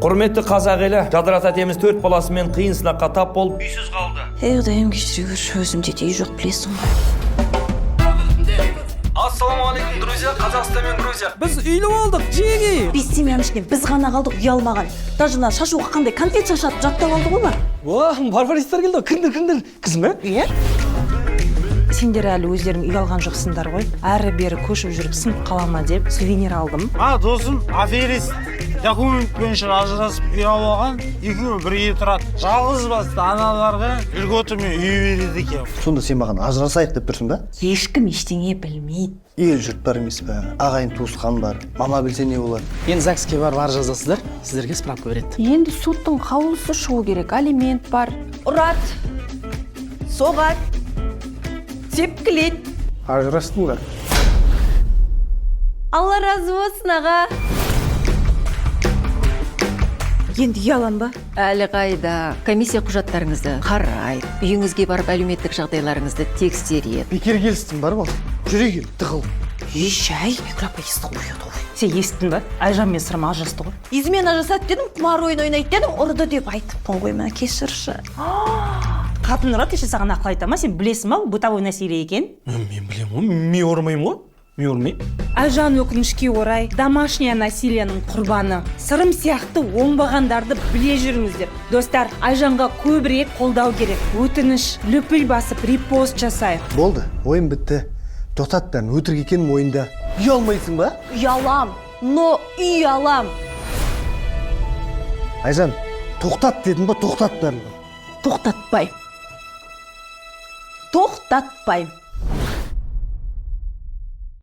Құрметті қазақ елі, Жадырат әтеміз 4 баласымен қиын сынаққа тап болып үйсіз қалды. Құдайым кешіре гөр, өзімде де үй жоқ, білесің ғой. Ассалаумағалейкум, друзья, Қазақстан мен Грузия. Біз үйлі болдық, жеге. Біз семьяның ішінде біз ғана қалдық, ұялмаған. Даже мына шашуға қандай конфет шашатып жаттап алды ғой бар. Барбаристер келді, кірдір. Қызым, Иә? Сендер әлі өздерің үй алған жоқсыңдар ғой. Әрі бері көшіп жүріп сынып қала ма деп сувенир алдым. Досым аферист. Документ бойынша ажырасып үй алған, екеуі бірге тұрады. Жалғыз басты аналарға үлготымен үй береді екен. Сонда сен маған ажырасайық деп тұрсың ба? Ешкім ештеңе білмейді. Ел жұрт бар емес пе? Ағайын туысқан бар. Мама білсе не болады? енді ЗАГСке барып арыз жазасыздар, сіздерге справка береді. Енді соттың қаулысы шығу керек, алимент бар. Ұрат, соғат, тепкілет. Ажырастыңдар. Алла разы болсын, аға. Енді үй алам ба? Әлі қайда, комиссия құжаттарыңызды қарайды, үйіңізге барып әлеуметтік жағдайларыңызды тексереді. Бекер келістің бар ма? Жүре кел, тығыл. Шай, микрофон естіп қояды ғой. Сен естің ба? Айжан мен Сырым ажырасты ғой. Измена жасады дедім, құмар ойын ойнайды дедім, ұрды деп айтыппын ғой, мә кешірші. Қатын ұрады, еше саған ақыл айтама, сен білесің ба, бытовой насилие екен? Мен білем ғой, мен ұрмаймын ғой. Мен ұрмаймын. Айжан өкінішке орай домашняя насилияның құрбаны. Сырым сияқты оңбағандарды біле жүріңіздер. Достар, Айжанға көбірек қолдау керек. Өтініш, løпіл басып, репост жасайық. Болды, ойын бітті. Тоқтат бәрін, өтірік екен мойында. Үй алмайсың ба? Үй алам, но үй алам. Айжан, тоқтат дедің ба, тоқтат бәрін. Тоқтатпайым.